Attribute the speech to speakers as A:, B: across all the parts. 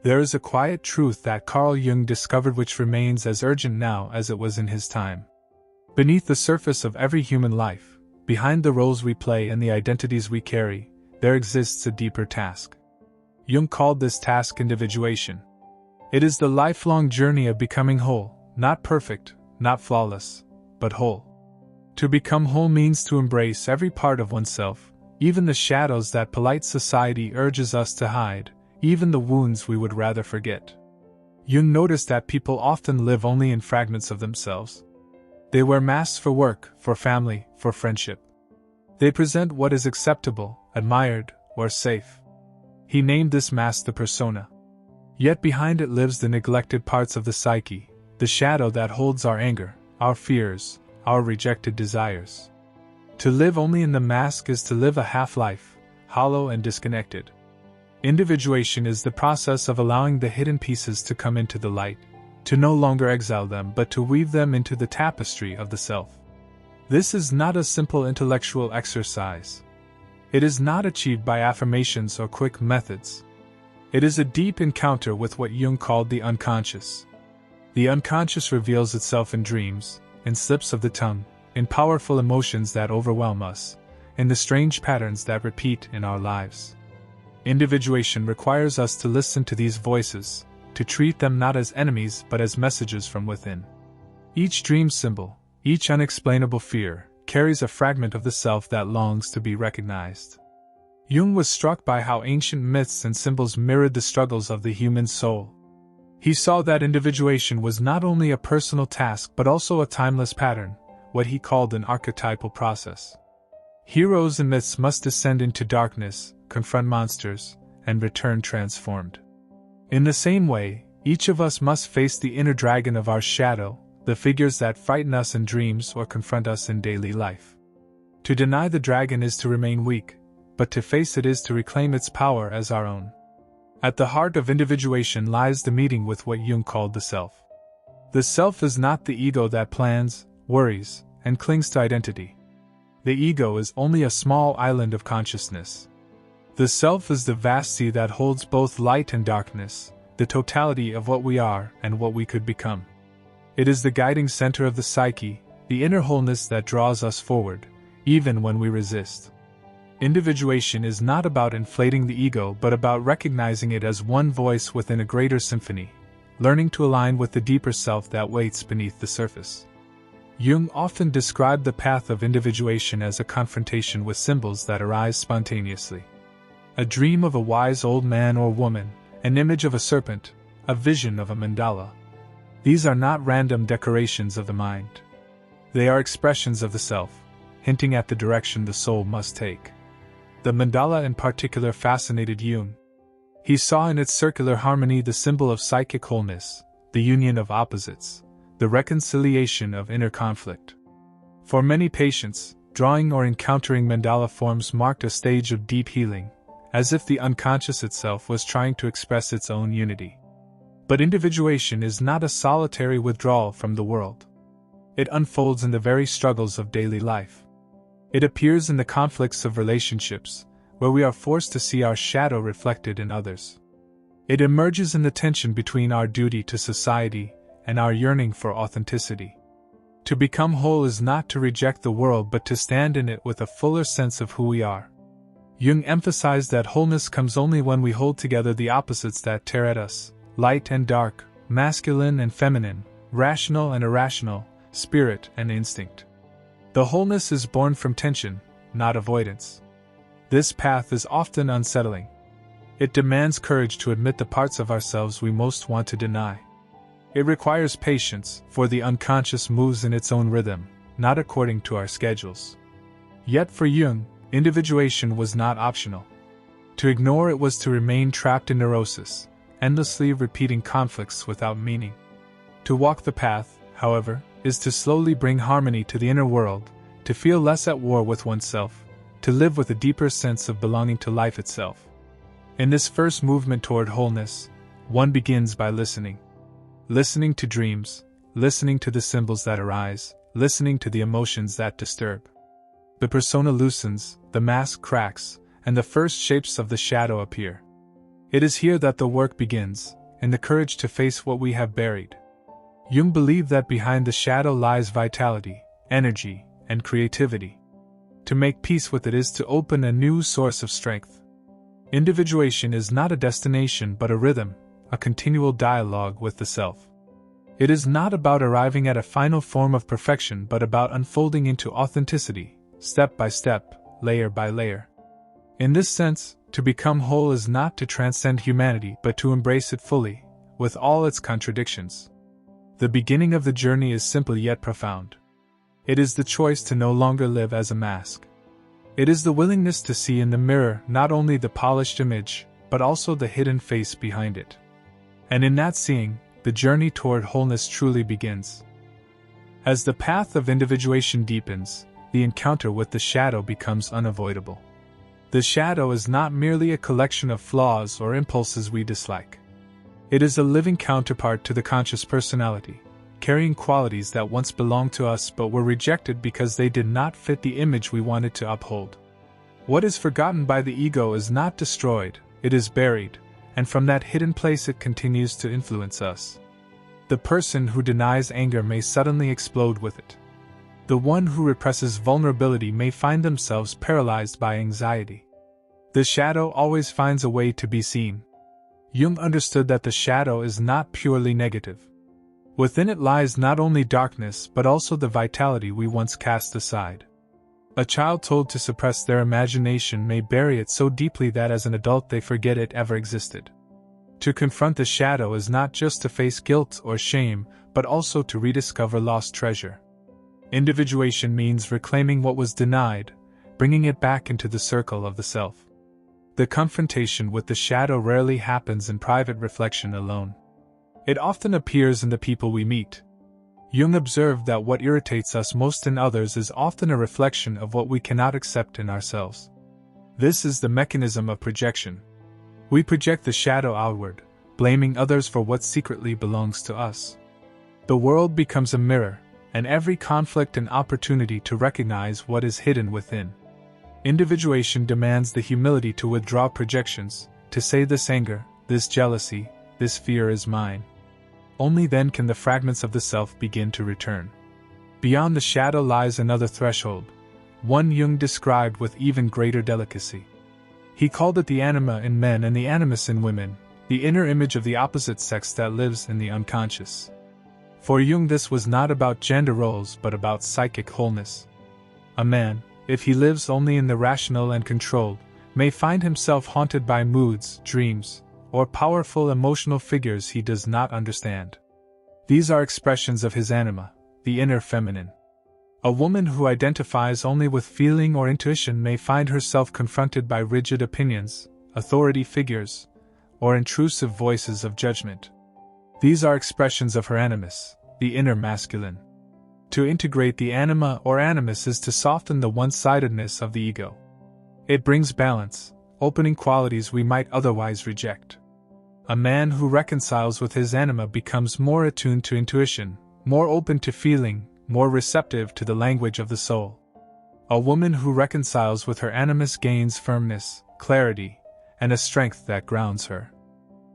A: There is a quiet truth that Carl Jung discovered which remains as urgent now as it was in his time. Beneath the surface of every human life, behind the roles we play and the identities we carry, there exists a deeper task. Jung called this task individuation. It is the lifelong journey of becoming whole, not perfect, not flawless, but whole. To become whole means to embrace every part of oneself, even the shadows that polite society urges us to hide, even the wounds we would rather forget. Jung noticed that people often live only in fragments of themselves. They wear masks for work, for family, for friendship. They present what is acceptable, admired, or safe. He named this mask the persona. Yet behind it lives the neglected parts of the psyche, the shadow that holds our anger, our fears, our rejected desires. To live only in the mask is to live a half-life, hollow and disconnected. Individuation is the process of allowing the hidden pieces to come into the light, to no longer exile them but to weave them into the tapestry of the self. This is not a simple intellectual exercise. It is not achieved by affirmations or quick methods. It is a deep encounter with what Jung called the unconscious. The unconscious reveals itself in dreams, in slips of the tongue, in powerful emotions that overwhelm us, in the strange patterns that repeat in our lives. Individuation requires us to listen to these voices, to treat them not as enemies but as messages from within. Each dream symbol, each unexplainable fear, carries a fragment of the self that longs to be recognized. Jung was struck by how ancient myths and symbols mirrored the struggles of the human soul. He saw that individuation was not only a personal task but also a timeless pattern, what he called an archetypal process. Heroes and myths must descend into darkness, confront monsters, and return transformed. In the same way, each of us must face the inner dragon of our shadow, the figures that frighten us in dreams or confront us in daily life. To deny the dragon is to remain weak, but to face it is to reclaim its power as our own. At the heart of individuation lies the meeting with what Jung called the self. The self is not the ego that plans, worries, and clings to identity. The ego is only a small island of consciousness. The self is the vast sea that holds both light and darkness, the totality of what we are and what we could become. It is the guiding center of the psyche, the inner wholeness that draws us forward, even when we resist. Individuation is not about inflating the ego but about recognizing it as one voice within a greater symphony, learning to align with the deeper self that waits beneath the surface. Jung often described the path of individuation as a confrontation with symbols that arise spontaneously. A dream of a wise old man or woman, an image of a serpent, a vision of a mandala. These are not random decorations of the mind. They are expressions of the self, hinting at the direction the soul must take. The mandala in particular fascinated Jung. He saw in its circular harmony the symbol of psychic wholeness, the union of opposites, the reconciliation of inner conflict. For many patients, drawing or encountering mandala forms marked a stage of deep healing, as if the unconscious itself was trying to express its own unity. But individuation is not a solitary withdrawal from the world. It unfolds in the very struggles of daily life. It appears in the conflicts of relationships, where we are forced to see our shadow reflected in others. It emerges in the tension between our duty to society and our yearning for authenticity. To become whole is not to reject the world but to stand in it with a fuller sense of who we are. Jung emphasized that wholeness comes only when we hold together the opposites that tear at us, light and dark, masculine and feminine, rational and irrational, spirit and instinct. The wholeness is born from tension, not avoidance. This path is often unsettling. It demands courage to admit the parts of ourselves we most want to deny. It requires patience, for the unconscious moves in its own rhythm, not according to our schedules. Yet for Jung, individuation was not optional. To ignore it was to remain trapped in neurosis, endlessly repeating conflicts without meaning. To walk the path, however, is to slowly bring harmony to the inner world, to feel less at war with oneself, to live with a deeper sense of belonging to life itself. In this first movement toward wholeness, one begins by listening. Listening to dreams, listening to the symbols that arise, listening to the emotions that disturb. The persona loosens, the mask cracks, and the first shapes of the shadow appear. It is here that the work begins, in the courage to face what we have buried. Jung believed that behind the shadow lies vitality, energy, and creativity. To make peace with it is to open a new source of strength. Individuation is not a destination but a rhythm, a continual dialogue with the self. It is not about arriving at a final form of perfection but about unfolding into authenticity, step by step, layer by layer. In this sense, to become whole is not to transcend humanity but to embrace it fully, with all its contradictions. The beginning of the journey is simple yet profound. It is the choice to no longer live as a mask. It is the willingness to see in the mirror not only the polished image, but also the hidden face behind it. And in that seeing, the journey toward wholeness truly begins. As the path of individuation deepens, the encounter with the shadow becomes unavoidable. The shadow is not merely a collection of flaws or impulses we dislike. It is a living counterpart to the conscious personality, carrying qualities that once belonged to us but were rejected because they did not fit the image we wanted to uphold. What is forgotten by the ego is not destroyed, it is buried, and from that hidden place it continues to influence us. The person who denies anger may suddenly explode with it. The one who represses vulnerability may find themselves paralyzed by anxiety. The shadow always finds a way to be seen. Jung understood that the shadow is not purely negative. Within it lies not only darkness but also the vitality we once cast aside. A child told to suppress their imagination may bury it so deeply that as an adult they forget it ever existed. To confront the shadow is not just to face guilt or shame, but also to rediscover lost treasure. Individuation means reclaiming what was denied, bringing it back into the circle of the self. The confrontation with the shadow rarely happens in private reflection alone. It often appears in the people we meet. Jung observed that what irritates us most in others is often a reflection of what we cannot accept in ourselves. This is the mechanism of projection. We project the shadow outward, blaming others for what secretly belongs to us. The world becomes a mirror, and every conflict an opportunity to recognize what is hidden within. Individuation demands the humility to withdraw projections, to say this anger, this jealousy, this fear is mine. Only then can the fragments of the self begin to return. Beyond the shadow lies another threshold, one Jung described with even greater delicacy. He called it the anima in men and the animus in women, the inner image of the opposite sex that lives in the unconscious. For Jung, this was not about gender roles but about psychic wholeness. A man, if he lives only in the rational and controlled, may find himself haunted by moods, dreams, or powerful emotional figures he does not understand. These are expressions of his anima, the inner feminine. A woman who identifies only with feeling or intuition may find herself confronted by rigid opinions, authority figures, or intrusive voices of judgment. These are expressions of her animus, the inner masculine. To integrate the anima or animus is to soften the one-sidedness of the ego. It brings balance, opening qualities we might otherwise reject. A man who reconciles with his anima becomes more attuned to intuition, more open to feeling, more receptive to the language of the soul. A woman who reconciles with her animus gains firmness, clarity, and a strength that grounds her.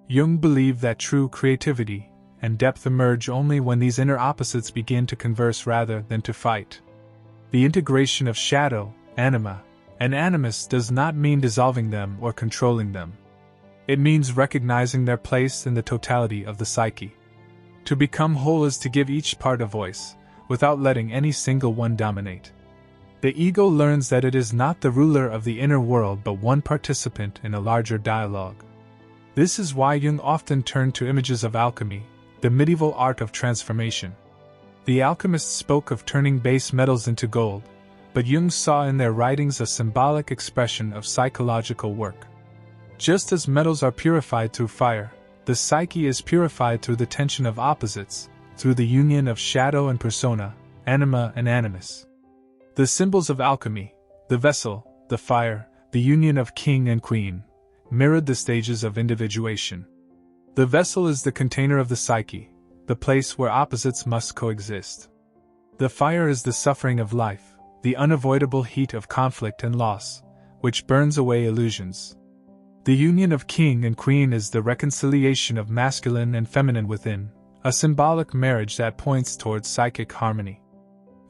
A: Jung believed that true creativity and depth emerge only when these inner opposites begin to converse rather than to fight. The integration of shadow, anima, and animus does not mean dissolving them or controlling them. It means recognizing their place in the totality of the psyche. To become whole is to give each part a voice, without letting any single one dominate. The ego learns that it is not the ruler of the inner world but one participant in a larger dialogue. This is why Jung often turned to images of alchemy, the medieval art of transformation. The alchemists spoke of turning base metals into gold, but Jung saw in their writings a symbolic expression of psychological work. Just as metals are purified through fire, the psyche is purified through the tension of opposites, through the union of shadow and persona, anima and animus. The symbols of alchemy, the vessel, the fire, the union of king and queen, mirrored the stages of individuation. The vessel is the container of the psyche, the place where opposites must coexist. The fire is the suffering of life, the unavoidable heat of conflict and loss, which burns away illusions. The union of king and queen is the reconciliation of masculine and feminine within, a symbolic marriage that points towards psychic harmony.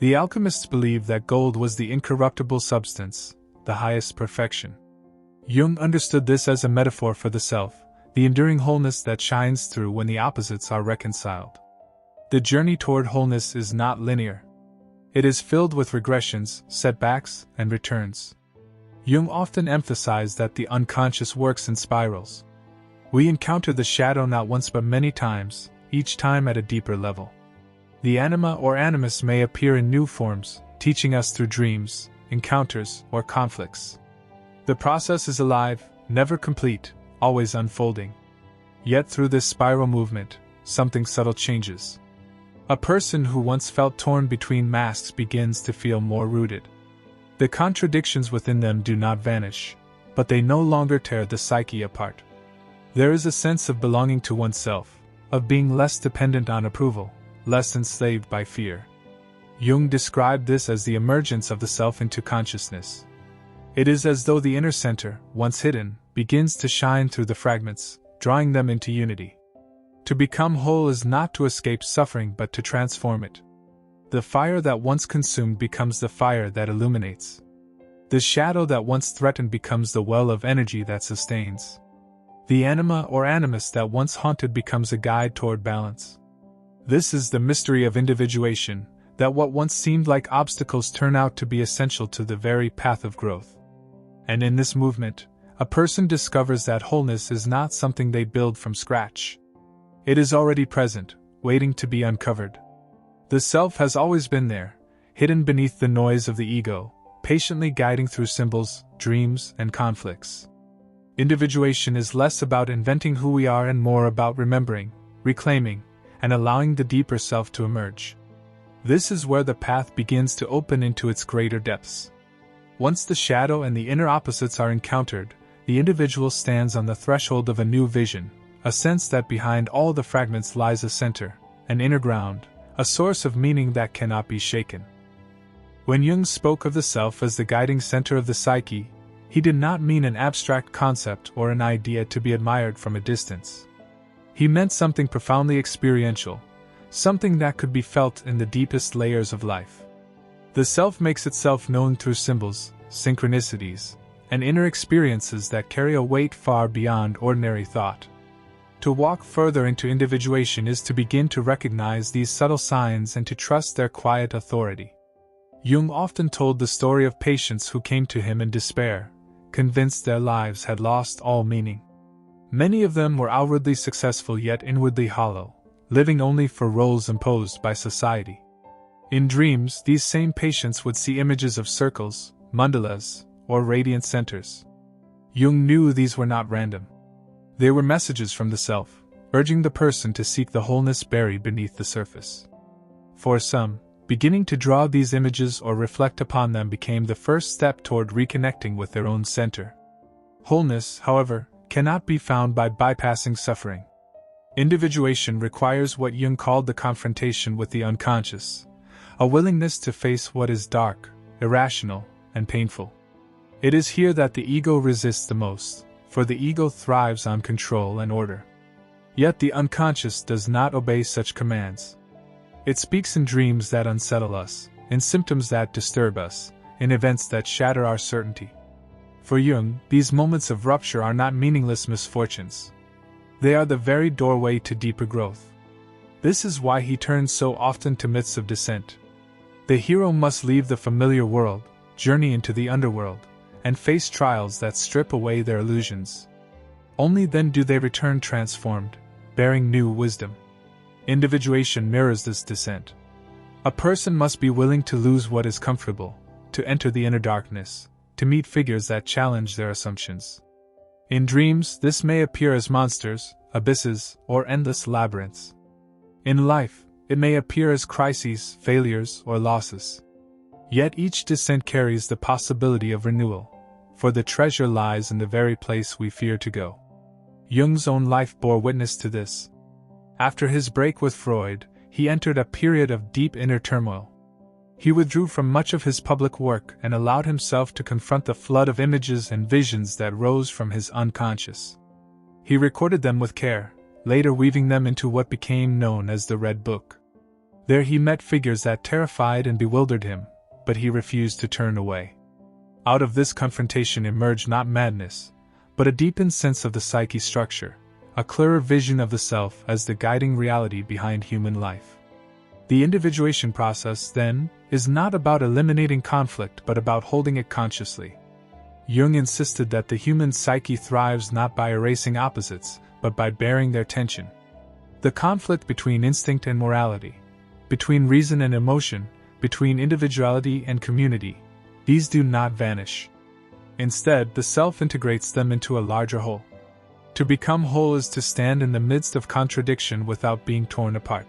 A: The alchemists believed that gold was the incorruptible substance, the highest perfection. Jung understood this as a metaphor for the self, the enduring wholeness that shines through when the opposites are reconciled. The journey toward wholeness is not linear. It is filled with regressions, setbacks, and returns. Jung often emphasized that the unconscious works in spirals. We encounter the shadow not once but many times, each time at a deeper level. The anima or animus may appear in new forms, teaching us through dreams, encounters, or conflicts. The process is alive, never complete, always unfolding. Yet through this spiral movement, something subtle changes. A person who once felt torn between masks begins to feel more rooted. The contradictions within them do not vanish, but they no longer tear the psyche apart. There is a sense of belonging to oneself, of being less dependent on approval, less enslaved by fear. Jung described this as the emergence of the self into consciousness. It is as though the inner center, once hidden, begins to shine through the fragments, drawing them into unity. To become whole is not to escape suffering but to transform it. The fire that once consumed becomes the fire that illuminates. The shadow that once threatened becomes the well of energy that sustains. The anima or animus that once haunted becomes a guide toward balance. This is the mystery of individuation, that what once seemed like obstacles turn out to be essential to the very path of growth. And in this movement, a person discovers that wholeness is not something they build from scratch. It is already present, waiting to be uncovered. The self has always been there, hidden beneath the noise of the ego, patiently guiding through symbols, dreams, and conflicts. Individuation is less about inventing who we are and more about remembering, reclaiming, and allowing the deeper self to emerge. This is where the path begins to open into its greater depths. Once the shadow and the inner opposites are encountered, the individual stands on the threshold of a new vision, a sense that behind all the fragments lies a center, an inner ground, a source of meaning that cannot be shaken. When Jung spoke of the self as the guiding center of the psyche, he did not mean an abstract concept or an idea to be admired from a distance. He meant something profoundly experiential, something that could be felt in the deepest layers of life. The self makes itself known through symbols, synchronicities, and inner experiences that carry a weight far beyond ordinary thought. To walk further into individuation is to begin to recognize these subtle signs and to trust their quiet authority. Jung often told the story of patients who came to him in despair, convinced their lives had lost all meaning. Many of them were outwardly successful yet inwardly hollow, living only for roles imposed by society. In dreams, these same patients would see images of circles, mandalas, or radiant centers. Jung knew these were not random. They were messages from the self, urging the person to seek the wholeness buried beneath the surface. For some, beginning to draw these images or reflect upon them became the first step toward reconnecting with their own center. Wholeness, however, cannot be found by bypassing suffering. Individuation requires what Jung called the confrontation with the unconscious, a willingness to face what is dark, irrational, and painful. It is here that the ego resists the most, for the ego thrives on control and order. Yet the unconscious does not obey such commands. It speaks in dreams that unsettle us, in symptoms that disturb us, in events that shatter our certainty. For Jung, these moments of rupture are not meaningless misfortunes. They are the very doorway to deeper growth. This is why he turns so often to myths of descent. The hero must leave the familiar world, journey into the underworld, and face trials that strip away their illusions. Only then do they return transformed, bearing new wisdom. Individuation mirrors this descent. A person must be willing to lose what is comfortable, to enter the inner darkness, to meet figures that challenge their assumptions. In dreams, this may appear as monsters, abysses, or endless labyrinths. In life, it may appear as crises, failures, or losses. Yet each descent carries the possibility of renewal, for the treasure lies in the very place we fear to go. Jung's own life bore witness to this. After his break with Freud, he entered a period of deep inner turmoil. He withdrew from much of his public work and allowed himself to confront the flood of images and visions that rose from his unconscious. He recorded them with care, later weaving them into what became known as the Red Book. There he met figures that terrified and bewildered him, but he refused to turn away. Out of this confrontation emerged not madness, but a deepened sense of the psyche structure, a clearer vision of the self as the guiding reality behind human life. The individuation process, then, is not about eliminating conflict but about holding it consciously. Jung insisted that the human psyche thrives not by erasing opposites, but by bearing their tension. The conflict between instinct and morality, between reason and emotion, between individuality and community, these do not vanish. Instead, the self integrates them into a larger whole. To become whole is to stand in the midst of contradiction without being torn apart.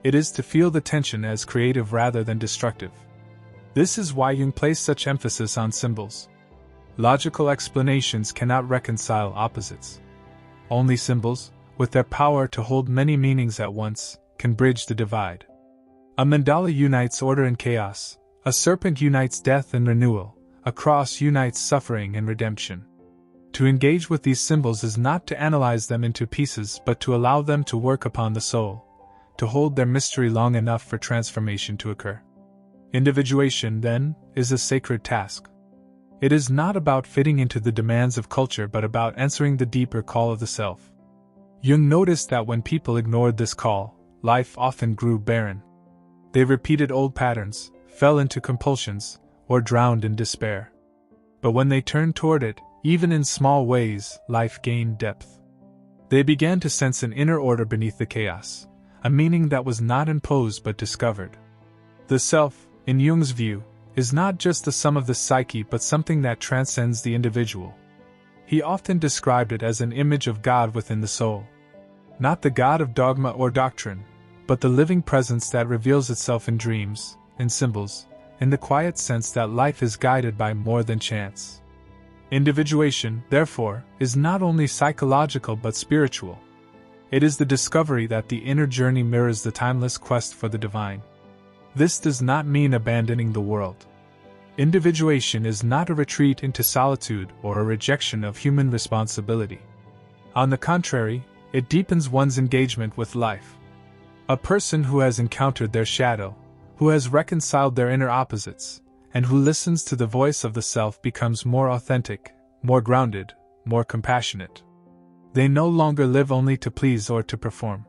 A: It is to feel the tension as creative rather than destructive. This is why Jung placed such emphasis on symbols. Logical explanations cannot reconcile opposites. Only symbols, with their power to hold many meanings at once, can bridge the divide. A mandala unites order and chaos, a serpent unites death and renewal, a cross unites suffering and redemption. To engage with these symbols is not to analyze them into pieces but to allow them to work upon the soul, to hold their mystery long enough for transformation to occur. Individuation, then, is a sacred task. It is not about fitting into the demands of culture but about answering the deeper call of the self. Jung noticed that when people ignored this call, life often grew barren. They repeated old patterns, fell into compulsions, or drowned in despair. But when they turned toward it, even in small ways, life gained depth. They began to sense an inner order beneath the chaos, a meaning that was not imposed but discovered. The self, in Jung's view, is not just the sum of the psyche but something that transcends the individual. He often described it as an image of God within the soul. Not the God of dogma or doctrine, but the living presence that reveals itself in dreams, in symbols, in the quiet sense that life is guided by more than chance. Individuation, therefore, is not only psychological but spiritual. It is the discovery that the inner journey mirrors the timeless quest for the divine. This does not mean abandoning the world. Individuation is not a retreat into solitude or a rejection of human responsibility. On the contrary, it deepens one's engagement with life. A person who has encountered their shadow, who has reconciled their inner opposites, and who listens to the voice of the self becomes more authentic, more grounded, more compassionate. They no longer live only to please or to perform.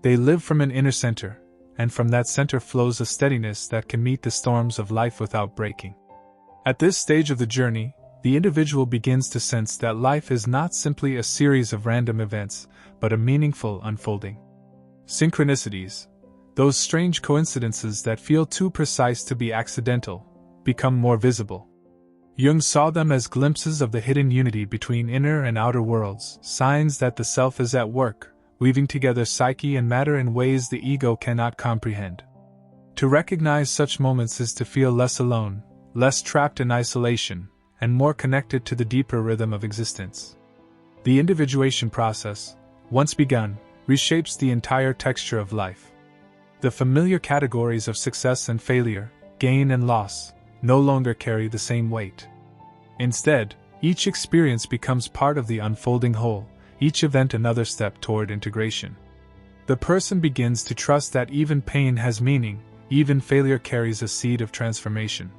A: They live from an inner center, and from that center flows a steadiness that can meet the storms of life without breaking. At this stage of the journey, the individual begins to sense that life is not simply a series of random events, but a meaningful unfolding. Synchronicities, those strange coincidences that feel too precise to be accidental, become more visible. Jung saw them as glimpses of the hidden unity between inner and outer worlds, signs that the self is at work, weaving together psyche and matter in ways the ego cannot comprehend. To recognize such moments is to feel less alone, less trapped in isolation, and more connected to the deeper rhythm of existence. The individuation process, once begun, reshapes the entire texture of life. The familiar categories of success and failure, gain and loss, no longer carry the same weight. Instead, each experience becomes part of the unfolding whole, each event another step toward integration. The person begins to trust that even pain has meaning, even failure carries a seed of transformation.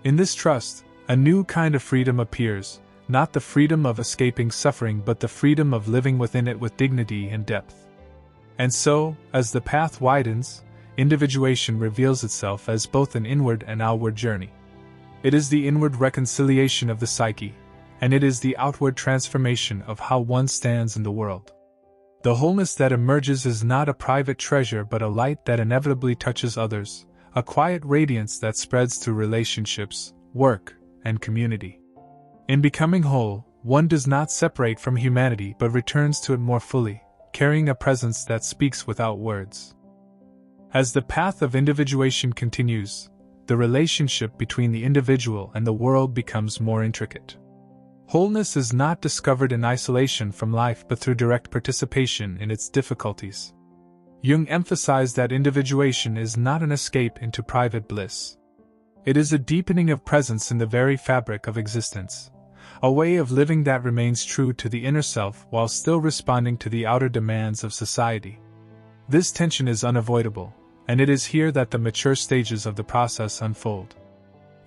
A: In this trust, a new kind of freedom appears, not the freedom of escaping suffering but the freedom of living within it with dignity and depth. And so, as the path widens, individuation reveals itself as both an inward and outward journey. It is the inward reconciliation of the psyche, and it is the outward transformation of how one stands in the world. The wholeness that emerges is not a private treasure but a light that inevitably touches others, a quiet radiance that spreads through relationships, work, and community. In becoming whole, one does not separate from humanity but returns to it more fully, carrying a presence that speaks without words. As the path of individuation continues, the relationship between the individual and the world becomes more intricate. Wholeness is not discovered in isolation from life but through direct participation in its difficulties. Jung emphasized that individuation is not an escape into private bliss. It is a deepening of presence in the very fabric of existence, a way of living that remains true to the inner self while still responding to the outer demands of society. This tension is unavoidable, and it is here that the mature stages of the process unfold.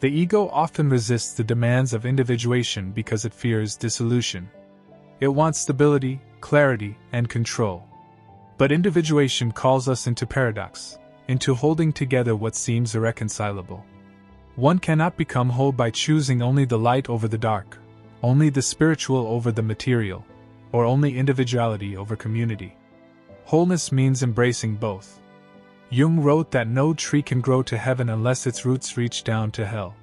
A: The ego often resists the demands of individuation because it fears dissolution. It wants stability, clarity, and control. But individuation calls us into paradox, into holding together what seems irreconcilable. One cannot become whole by choosing only the light over the dark, only the spiritual over the material, or only individuality over community. Wholeness means embracing both. Jung wrote that no tree can grow to heaven unless its roots reach down to hell.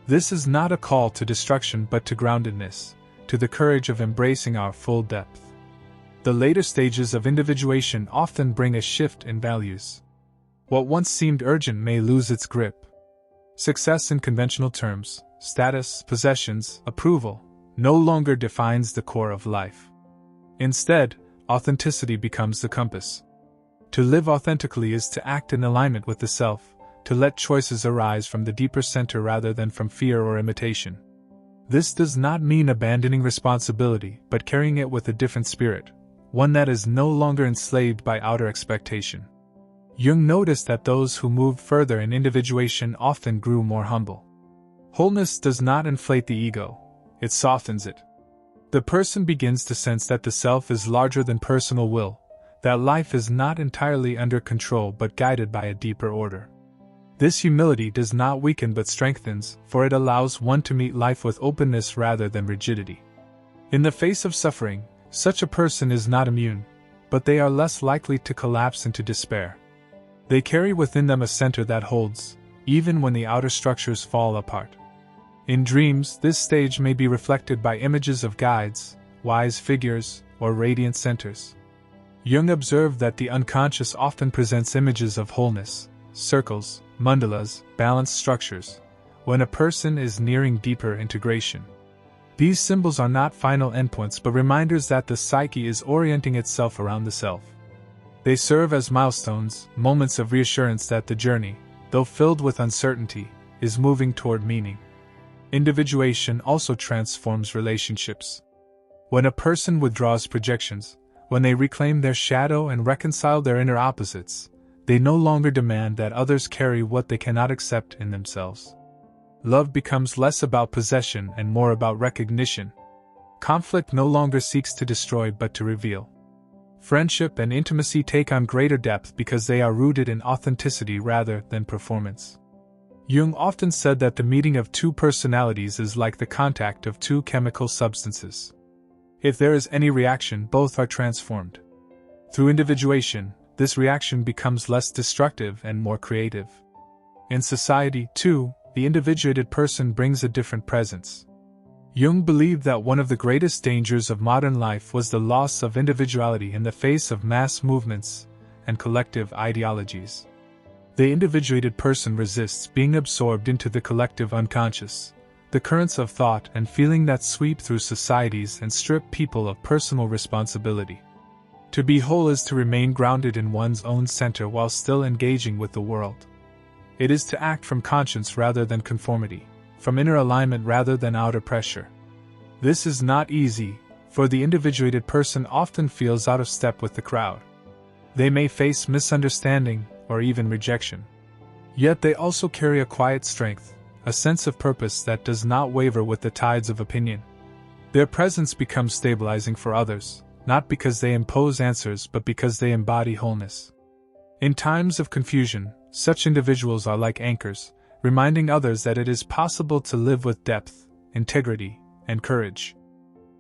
A: This is not a call to destruction but to groundedness, to the courage of embracing our full depth. The later stages of individuation often bring a shift in values. What once seemed urgent may lose its grip. Success in conventional terms, status, possessions, approval, no longer defines the core of life. Instead, authenticity becomes the compass. To live authentically is to act in alignment with the self, to let choices arise from the deeper center rather than from fear or imitation. This does not mean abandoning responsibility, but carrying it with a different spirit, one that is no longer enslaved by outer expectation. Jung noticed that those who moved further in individuation often grew more humble. Wholeness does not inflate the ego, it softens it. The person begins to sense that the self is larger than personal will, that life is not entirely under control but guided by a deeper order. This humility does not weaken but strengthens, for it allows one to meet life with openness rather than rigidity. In the face of suffering, such a person is not immune, but they are less likely to collapse into despair. They carry within them a center that holds, even when the outer structures fall apart. In dreams, this stage may be reflected by images of guides, wise figures, or radiant centers. Jung observed that the unconscious often presents images of wholeness, circles, mandalas, balanced structures, when a person is nearing deeper integration. These symbols are not final endpoints but reminders that the psyche is orienting itself around the self. They serve as milestones, moments of reassurance that the journey, though filled with uncertainty, is moving toward meaning. Individuation also transforms relationships. When a person withdraws projections, when they reclaim their shadow and reconcile their inner opposites, they no longer demand that others carry what they cannot accept in themselves. Love becomes less about possession and more about recognition. Conflict no longer seeks to destroy but to reveal. Friendship and intimacy take on greater depth because they are rooted in authenticity rather than performance. Jung often said that the meeting of two personalities is like the contact of two chemical substances. If there is any reaction, both are transformed. Through individuation, this reaction becomes less destructive and more creative. In society, too, the individuated person brings a different presence. Jung believed that one of the greatest dangers of modern life was the loss of individuality in the face of mass movements and collective ideologies. The individuated person resists being absorbed into the collective unconscious, the currents of thought and feeling that sweep through societies and strip people of personal responsibility. To be whole is to remain grounded in one's own center while still engaging with the world. It is to act from conscience rather than conformity, from inner alignment rather than outer pressure. This is not easy, for the individuated person often feels out of step with the crowd. They may face misunderstanding or even rejection. Yet they also carry a quiet strength, a sense of purpose that does not waver with the tides of opinion. Their presence becomes stabilizing for others, not because they impose answers but because they embody wholeness. In times of confusion, such individuals are like anchors, reminding others that it is possible to live with depth, integrity, and courage.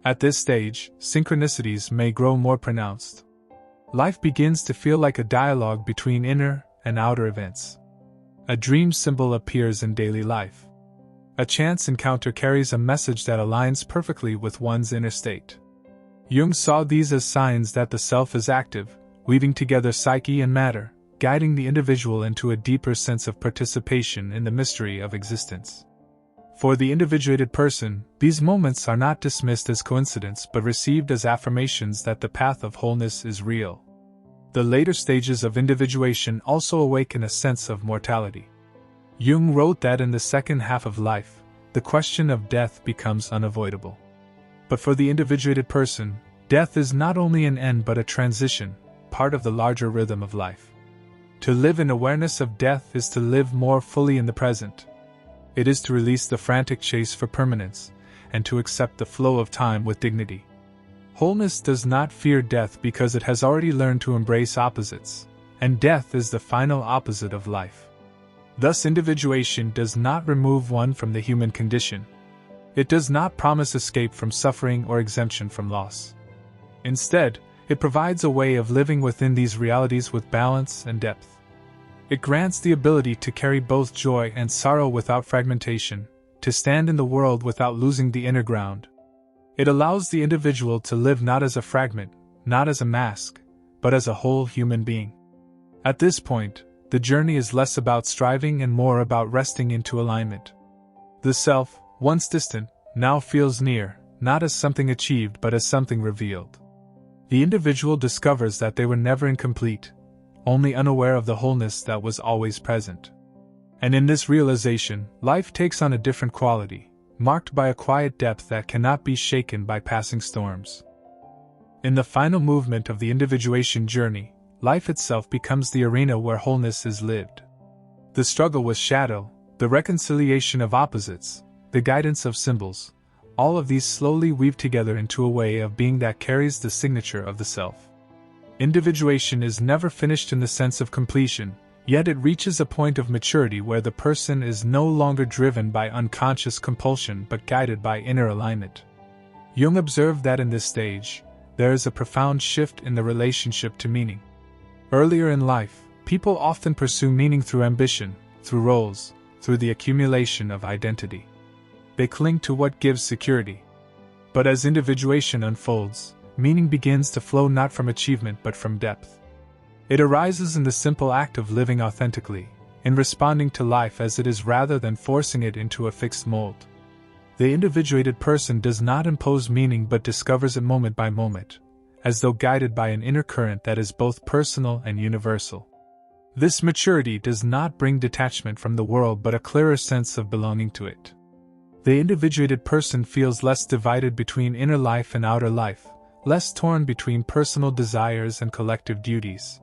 A: At this stage, synchronicities may grow more pronounced. Life begins to feel like a dialogue between inner and outer events. A dream symbol appears in daily life. A chance encounter carries a message that aligns perfectly with one's inner state. Jung saw these as signs that the self is active, weaving together psyche and matter, guiding the individual into a deeper sense of participation in the mystery of existence. For the individuated person, these moments are not dismissed as coincidence but received as affirmations that the path of wholeness is real. The later stages of individuation also awaken a sense of mortality. Jung wrote that in the second half of life, the question of death becomes unavoidable. But for the individuated person, death is not only an end but a transition, part of the larger rhythm of life. To live in awareness of death is to live more fully in the present. It is to release the frantic chase for permanence, and to accept the flow of time with dignity. Wholeness does not fear death because it has already learned to embrace opposites, and death is the final opposite of life. Thus, individuation does not remove one from the human condition. It does not promise escape from suffering or exemption from loss. Instead, it provides a way of living within these realities with balance and depth. It grants the ability to carry both joy and sorrow without fragmentation, to stand in the world without losing the inner ground. It allows the individual to live not as a fragment, not as a mask, but as a whole human being. At this point, the journey is less about striving and more about resting into alignment. The self, once distant, now feels near, not as something achieved but as something revealed. The individual discovers that they were never incomplete, only unaware of the wholeness that was always present. And in this realization, life takes on a different quality, marked by a quiet depth that cannot be shaken by passing storms. In the final movement of the individuation journey, life itself becomes the arena where wholeness is lived. The struggle with shadow, the reconciliation of opposites, the guidance of symbols, all of these slowly weave together into a way of being that carries the signature of the self. Individuation is never finished in the sense of completion, yet it reaches a point of maturity where the person is no longer driven by unconscious compulsion but guided by inner alignment. Jung observed that in this stage, there is a profound shift in the relationship to meaning. Earlier in life, people often pursue meaning through ambition, through roles, through the accumulation of identity. They cling to what gives security. But as individuation unfolds, meaning begins to flow not from achievement but from depth. It arises in the simple act of living authentically, in responding to life as it is rather than forcing it into a fixed mold. The individuated person does not impose meaning but discovers it moment by moment, as though guided by an inner current that is both personal and universal. This maturity does not bring detachment from the world but a clearer sense of belonging to it. The individuated person feels less divided between inner life and outer life, less torn between personal desires and collective duties.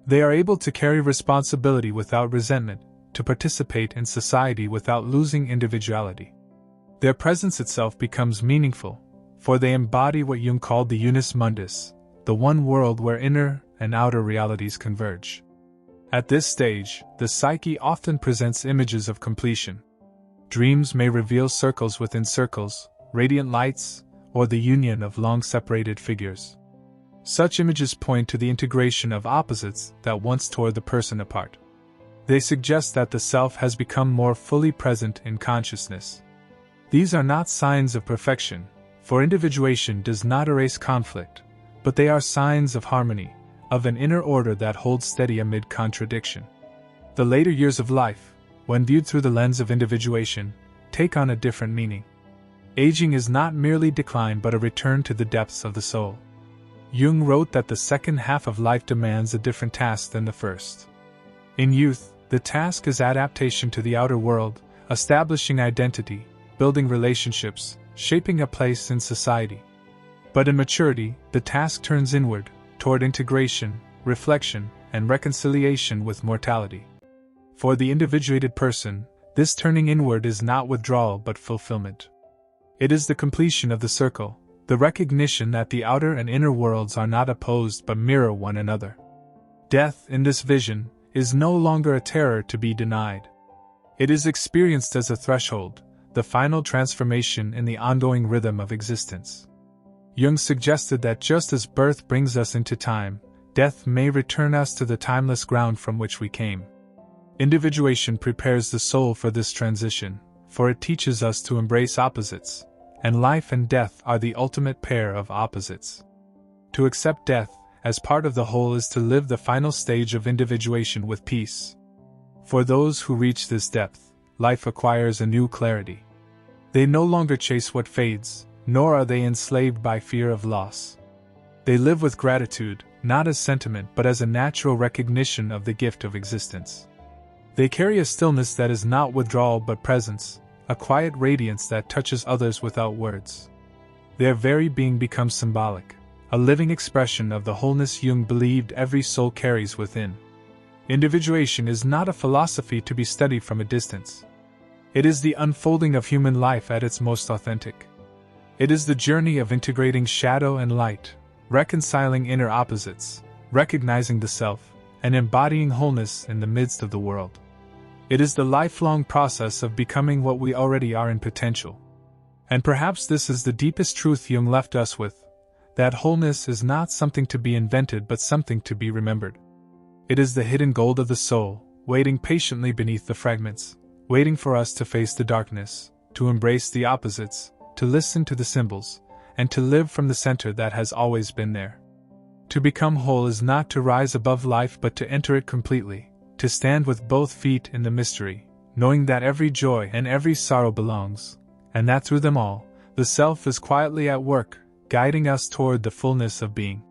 A: They are able to carry responsibility without resentment, to participate in society without losing individuality. Their presence itself becomes meaningful, for they embody what Jung called the unus mundus, the one world where inner and outer realities converge. At this stage, the psyche often presents images of completion. Dreams may reveal circles within circles, radiant lights, or the union of long-separated figures. Such images point to the integration of opposites that once tore the person apart. They suggest that the self has become more fully present in consciousness. These are not signs of perfection, for individuation does not erase conflict, but they are signs of harmony, of an inner order that holds steady amid contradiction. The later years of life, when viewed through the lens of individuation, take on a different meaning. Aging is not merely decline but a return to the depths of the soul. Jung wrote that the second half of life demands a different task than the first. In youth, the task is adaptation to the outer world, establishing identity, building relationships, shaping a place in society. But in maturity, the task turns inward, toward integration, reflection, and reconciliation with mortality. For the individuated person, this turning inward is not withdrawal but fulfillment. It is the completion of the circle, the recognition that the outer and inner worlds are not opposed but mirror one another. Death, in this vision, is no longer a terror to be denied. It is experienced as a threshold, the final transformation in the ongoing rhythm of existence. Jung suggested that just as birth brings us into time, death may return us to the timeless ground from which we came. Individuation prepares the soul for this transition, for it teaches us to embrace opposites, and life and death are the ultimate pair of opposites. To accept death as part of the whole is to live the final stage of individuation with peace. For those who reach this depth, life acquires a new clarity. They no longer chase what fades, nor are they enslaved by fear of loss. They live with gratitude, not as sentiment but as a natural recognition of the gift of existence. They carry a stillness that is not withdrawal but presence, a quiet radiance that touches others without words. Their very being becomes symbolic, a living expression of the wholeness Jung believed every soul carries within. Individuation is not a philosophy to be studied from a distance. It is the unfolding of human life at its most authentic. It is the journey of integrating shadow and light, reconciling inner opposites, recognizing the self, and embodying wholeness in the midst of the world. It is the lifelong process of becoming what we already are in potential. And perhaps this is the deepest truth Jung left us with, that wholeness is not something to be invented but something to be remembered. It is the hidden gold of the soul, waiting patiently beneath the fragments, waiting for us to face the darkness, to embrace the opposites, to listen to the symbols, and to live from the center that has always been there. To become whole is not to rise above life but to enter it completely, to stand with both feet in the mystery, knowing that every joy and every sorrow belongs, and that through them all, the self is quietly at work, guiding us toward the fullness of being.